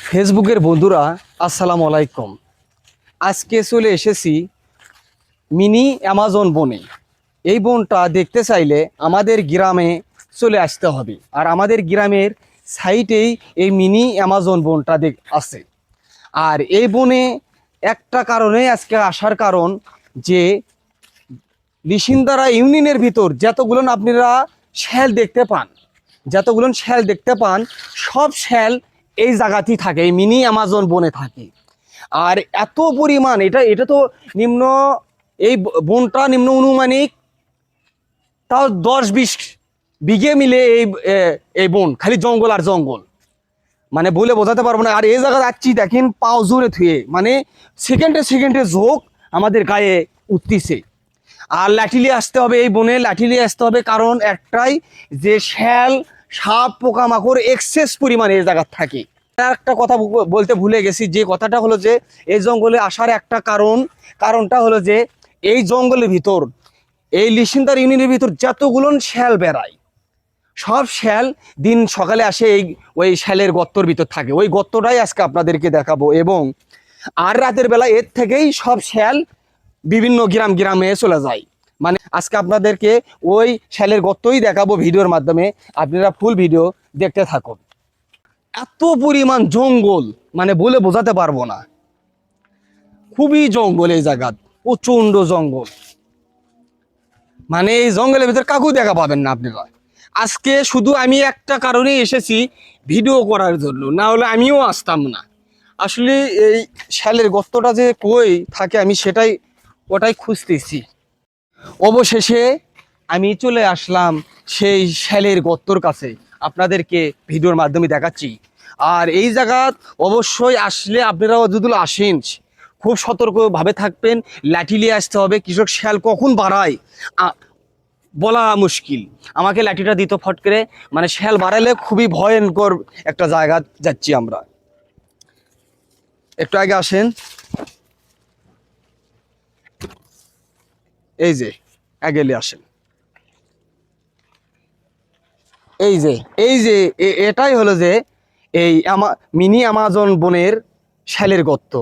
ফেসবুকের বন্ধুরা আসসালামু আলাইকুম। আজকে চলে এসেছি মিনি অ্যামাজন বনে। এই বনটা দেখতে চাইলে আমাদের গ্রামে চলে আসতে হবে, আর আমাদের গ্রামের সাইটেই এই মিনি অ্যামাজন বনটা আছে। আর এই বনে একটা কারণে আজকে আসার কারণ যে লিশিন্দারা ইউনিয়নের ভিতর যতগুলো আপনারা শ্যাল দেখতে পান, সব শ্যাল এই জায়গাতেই থাকে, এই মিনি অ্যামাজন বনে থাকে। আর এত পরিমাণ এটা তো নিম্ন, এই বনটা নিম্ন অনুমানিক তাও 10-20 বিঘে মিলে এই বন, খালি জঙ্গল আর জঙ্গল, মানে বলে বোঝাতে পারবো না। আর এই জায়গা যাচ্ছি দেখেন পাও জোরে থুয়ে, মানে সেকেন্ডে সেকেন্ডে ঝোঁক আমাদের গায়ে উঠতিছে। আর লাঠি নিয়ে আসতে হবে, এই বনে লাঠি নিয়ে আসতে হবে, কারণ একটাই যে শ্যাল সাপ পোকামাকড় এক্সেস পরিমাণে এই জায়গার থাকে। একটা কথা বলতে ভুলে গেছি, যে কথাটা হলো যে এই জঙ্গলে আসার একটা কারণটা হলো যে এই জঙ্গলের ভিতর, এই লিশিন্দার ইউনিয়নের ভিতর যতগুলো শ্যাল বেড়ায়, সব শ্যাল দিন সকালে আসে ওই শ্যালের গর্তর ভিতর থাকে। ওই গর্তটাই আজকে আপনাদেরকে দেখাবো, এবং আর রাতের বেলা এর থেকেই সব শ্যাল বিভিন্ন গ্রামে চলে যায়। মানে আজকে আপনাদেরকে ওই শ্যালের গর্তই দেখাবো ভিডিওর মাধ্যমে, আপনারা ফুল ভিডিও দেখতে থাকুন। এত পরিমাণ জঙ্গল, মানে বলে বোঝাতে পারবো না, খুবই জঙ্গল এই জায়গা, প্রচন্ড জঙ্গল। মানে এই জঙ্গলের ভিতরে কাকু দেখা পাবেন না আপনারা। আজকে শুধু আমি একটা কারণে এসেছি, ভিডিও করার জন্য, না হলে আমিও আসতাম না। আসলে এই শ্যালের গর্তটা যে কই থাকে আমি ওটাই খুঁজতেছি। অবশেষে আমি চলে আসলাম সেই শ্যালের গর্তর কাছে, আপনাদেরকে ভিডিওর মাধ্যমে দেখাচ্ছি। আর এই জায়গা অবশ্যই আসলে আপনারা যদি আসেন, খুব সতর্কভাবে থাকবেন, লাঠি নিয়ে আসতে হবে। কৃষক শ্যাল কখন বাড়ায় বলা মুশকিল। আমাকে লাঠিটা দিত ফট করে, মানে শ্যাল বাড়াইলে খুবই ভয়ঙ্কর একটা জায়গা যাচ্ছি আমরা। একটু আগে আসেন, এই যে আগে আসেন, এই যে এটাই হলো যে এই মিনি অ্যামাজন বনের শ্যালের গর্ত।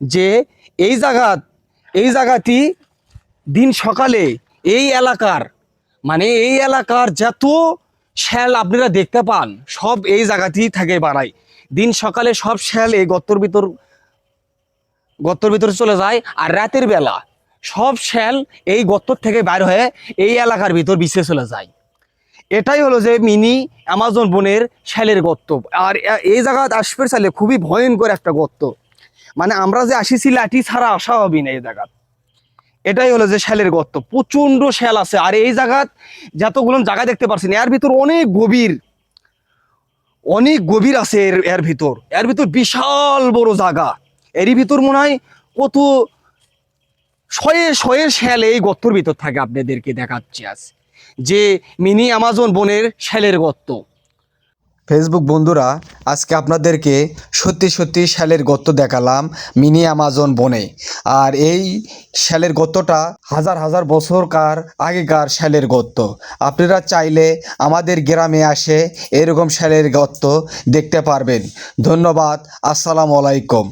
যে এই জায়গাটি দিন সকালে এই এলাকার যত শ্যাল আপনারা দেখতে পান, সব এই জায়গাতেই থাকে বাড়ায়। দিন সকালে সব শ্যাল এই গর্তর ভিতর চলে যায়, আর রাতের বেলা সব শ্যাল এই গর্ত থেকে বাইর হয়ে এই এলাকার ভিতর বিছে চলে যায়। এটাই হলো যে মিনি অ্যামাজন বনের শ্যালের গর্ত। আর এই জায়গা আসবে চাইলে খুবই ভয়ঙ্কর একটা গর্ত, মানে আমরা যে আসিছি লাঠি ছাড়া আসা হবে না এই জায়গা। এটাই হলো যে শ্যালের গর্ত, প্রচন্ড শ্যাল আছে। আর এই জায়গা যতগুলো জায়গা দেখতে পাচ্ছেন, এর ভিতর অনেক গভীর আছে। এর ভিতর বিশাল বড় জায়গা। এরই ভিতর মনে হয় কত শয়ে শ্যাল এই গর্তর ভিতর থাকে। আপনাদেরকে দেখাচ্ছি আজ যে মিনি অ্যামাজন বনের শ্যালের গর্ত। ফেসবুক বন্ধুরা, আজকে আপনাদেরকে সত্যি শ্যালের গর্ত দেখালাম মিনি অ্যামাজন বনে। আর এই শ্যালের গর্তটা হাজার বছরকার আগেকার শ্যালের গর্ত। আপনারা চাইলে আমাদের গ্রামে আসে এরকম শ্যালের গর্ত দেখতে পারবেন। ধন্যবাদ, আসসালামু আলাইকুম।